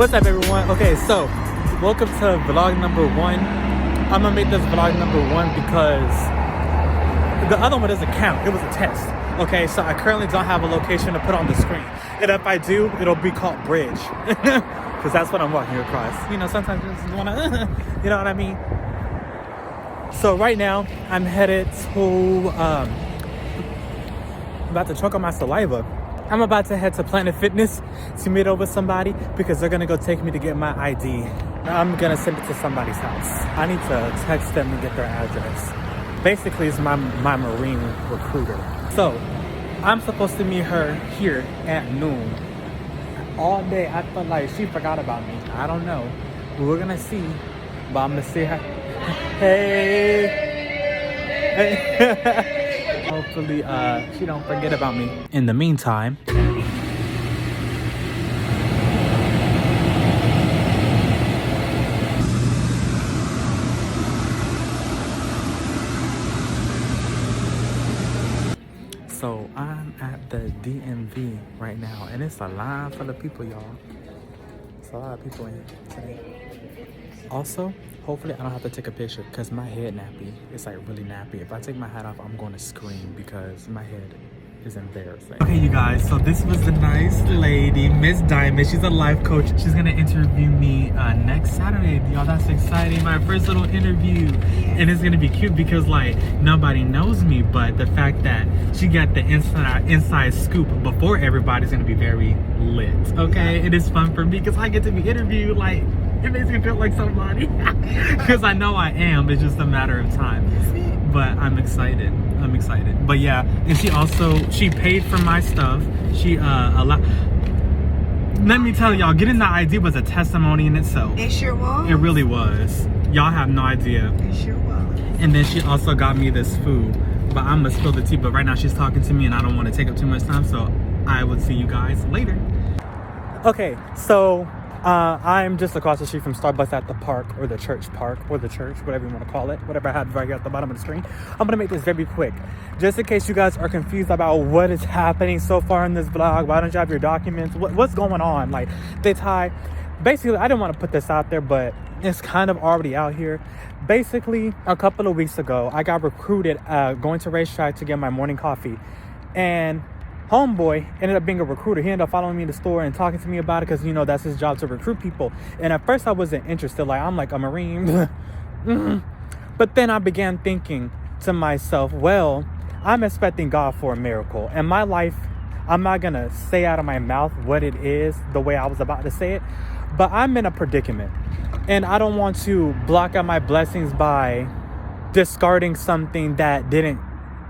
What's up, everyone? Okay, so welcome to vlog number one. I'm gonna make this vlog number one because the other one doesn't count. It was a test. Okay, so I currently don't have a location to put on the screen, and if I do, it'll be called Bridge, because that's what I'm walking across. You know, sometimes you just wanna, you know what I mean? So right now, I'm headed to, I'm about to choke on my saliva. I'm about to head to Planet Fitness to meet up with somebody because they're gonna go take me to get my ID. I'm gonna send it to somebody's house. I need to text them and get their address. Basically, it's my Marine recruiter. So, I'm supposed to meet her here at noon. All day, I felt like she forgot about me. I don't know. We're gonna see, but I'm gonna see her. Hey! Hey! Hopefully, she don't forget about me. In the meantime, so I'm at the DMV right now, and it's a line full of people, y'all. It's a lot of people in here today. Also, hopefully I don't have to take a picture because my head nappy. It's like really nappy. If I take my hat off, I'm going to scream because my head is embarrassing. Okay, you guys, so this was the nice lady, Miss Diamond. She's a life coach. She's gonna interview me next Saturday. Y'all, that's exciting. My first little interview. And it's gonna be cute because like nobody knows me, but the fact that she got the inside scoop before everybody's gonna be very lit. Okay, it is fun for me because I get to be interviewed. Like, it makes me feel like somebody because I know I am. It's just a matter of time. But I'm excited. I'm excited. But yeah, and she paid for my stuff. She let me tell y'all, getting the ID was a testimony in itself. It sure was. It really was. Y'all have no idea. It sure was. And then she also got me this food. But I'm gonna spill the tea. But right now she's talking to me and I don't want to take up too much time. So I will see you guys later. Okay, so I'm just across the street from Starbucks at the park, or the church, whatever you want to call it, whatever I have right here at the bottom of the screen. I'm gonna make this very quick, just in case you guys are confused about what is happening so far in this vlog. Why don't you have your documents? What's going on? Like, they tie. Basically, I didn't want to put this out there, but it's kind of already out here. Basically, a couple of weeks ago, I got recruited going to Racetrack to get my morning coffee, and homeboy ended up being a recruiter. He ended up following me in the store and talking to me about it because, you know, that's his job to recruit people. And at first I wasn't interested. Like, I'm like a Marine. But then I began thinking to myself, well, I'm expecting God for a miracle. And my life, I'm not going to say out of my mouth what it is the way I was about to say it. But I'm in a predicament. And I don't want to block out my blessings by discarding something that didn't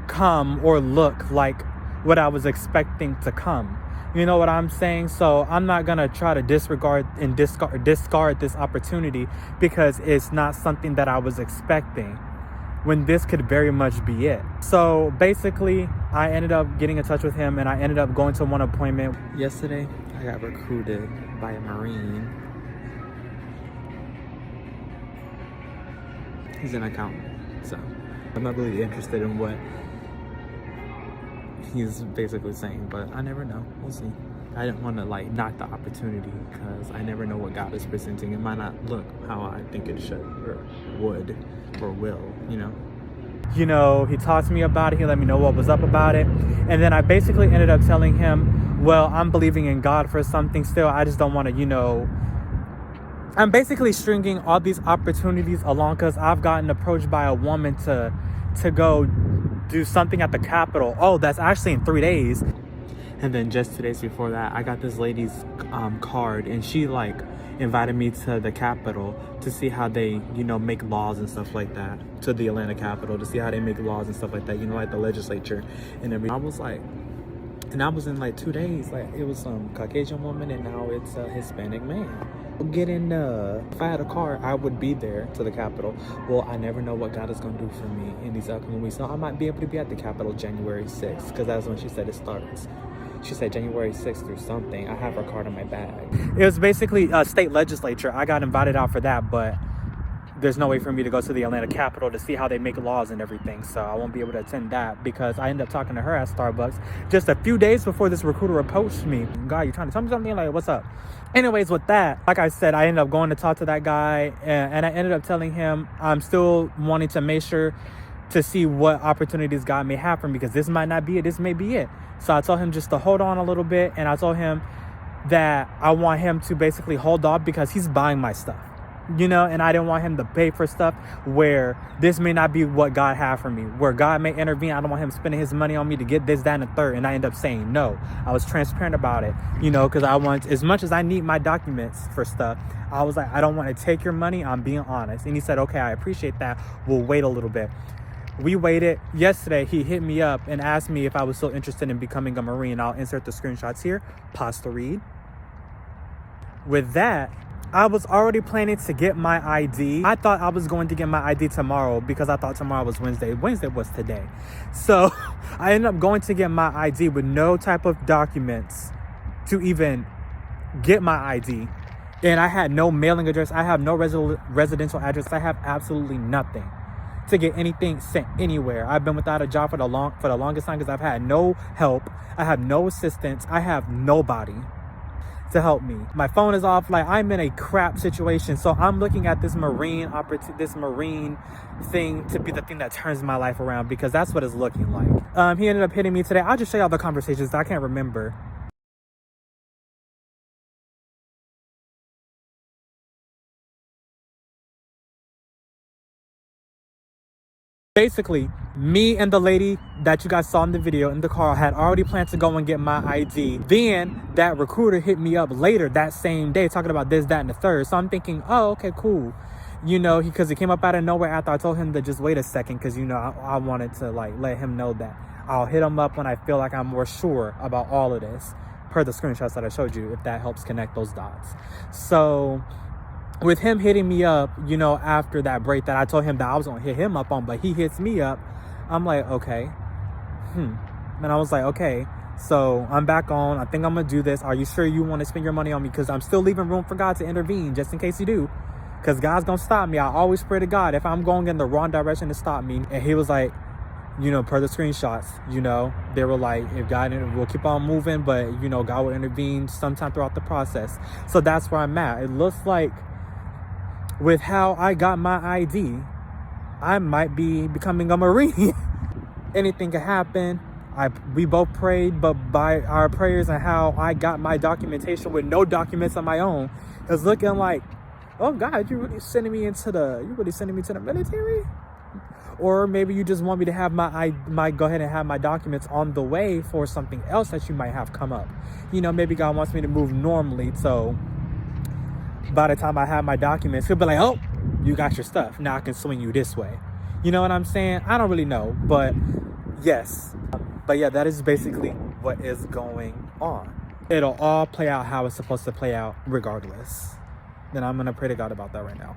come or look like what I was expecting to come. You know what I'm saying? So I'm not gonna try to disregard this opportunity because it's not something that I was expecting, when this could very much be it. So basically, I ended up getting in touch with him and I ended up going to one appointment. Yesterday, I got recruited by a Marine. He's an accountant, so I'm not really interested in what he's basically saying, but I never know. We'll see. I didn't want to like knock the opportunity because I never know what God is presenting. It might not look how I think it should or would or will, you know. You know, he talked to me about it. He let me know what was up about it. And then I basically ended up telling him, well, I'm believing in God for something still. I just don't want to, you know, I'm basically stringing all these opportunities along because I've gotten approached by a woman to go do something at the Capitol. Oh, that's actually in 3 days. And then just 2 days before that, I got this lady's card, and she like invited me to the Capitol to see how they, you know, make laws and stuff like that, to the Atlanta Capitol to see how they make laws and stuff like that, you know, like the legislature and everything. I was like, and I was in like 2 days. Like, it was some Caucasian woman and now it's a Hispanic man. If I had a car, I would be there to the Capitol. Well, I never know what God is going to do for me in these upcoming weeks. So I might be able to be at the Capitol January 6th because that's when she said it starts. She said January 6th or something. I have her card in my bag. It was basically a state legislature. I got invited out for that, but there's no way for me to go to the Atlanta Capitol to see how they make laws and everything. So I won't be able to attend that because I ended up talking to her at Starbucks just a few days before this recruiter approached me. God, you trying to tell me something? Like, what's up? anyways, with that, like I said, I ended up going to talk to that guy, and I ended up telling him I'm still wanting to make sure to see what opportunities God may have for me, because this might not be it, this may be it. So I told him just to hold on a little bit, and I told him that I want him to basically hold off because he's buying my stuff, you know, and I didn't want him to pay for stuff where this may not be what God had for me, where God may intervene. I don't want him spending his money on me to get this, that, and the third. And I end up saying no. I was transparent about it, you know, because I want, as much as I need my documents for stuff, I was like, I don't want to take your money. I'm being honest. And he said, okay, I appreciate that. We'll wait a little bit. We waited. Yesterday, he hit me up and asked me if I was still interested in becoming a Marine. I'll insert the screenshots here. Pause to read. With that, I was already planning to get my ID. I thought I was going to get my ID tomorrow because I thought tomorrow was Wednesday. Wednesday was today. So I ended up going to get my ID with no type of documents to even get my ID. And I had no mailing address. I have no residential address. I have absolutely nothing to get anything sent anywhere. I've been without a job for the longest time because I've had no help. I have no assistance. I have nobody to help me. My phone is off. Like, I'm in a crap situation. So I'm looking at this marine thing to be the thing that turns my life around, because that's what it's looking like. He ended up hitting me today. I'll just show y'all the conversations. I can't remember. Basically, me and the lady that you guys saw in the video in the car had already planned to go and get my ID. Then that recruiter hit me up later that same day talking about this, that, and the third. So I'm thinking, oh, okay, cool. You know, because it came up out of nowhere after I told him to just wait a second, because, you know, I wanted to, like, let him know that I'll hit him up when I feel like I'm more sure about all of this, per the screenshots that I showed you, if that helps connect those dots. So with him hitting me up, you know, after that break that I told him that I was gonna hit him up on, but he hits me up, I'm like, okay, and I was like, okay, so I'm back on. I think I'm gonna do this. Are you sure you want to spend your money on me? Because I'm still leaving room for God to intervene, just in case you do, because God's gonna stop me. I always pray to God if I'm going in the wrong direction to stop me. And he was like, you know, per the screenshots, you know, they were like, if God will keep on moving, but, you know, God will intervene sometime throughout the process. So that's where I'm at. It looks like, with how I got my ID, I might be becoming a Marine. Anything can happen. We both prayed, but by our prayers and how I got my documentation with no documents of my own, it's looking like, oh God, you really sending me to the military? Or maybe you just want me to have go ahead and have my documents on the way for something else that you might have come up. You know, maybe God wants me to move normally, so by the time I have my documents, he'll be like, oh, you got your stuff. Now I can swing you this way. You know what I'm saying? I don't really know, but yes. But yeah, that is basically what is going on. It'll all play out how it's supposed to play out regardless. Then I'm going to pray to God about that right now.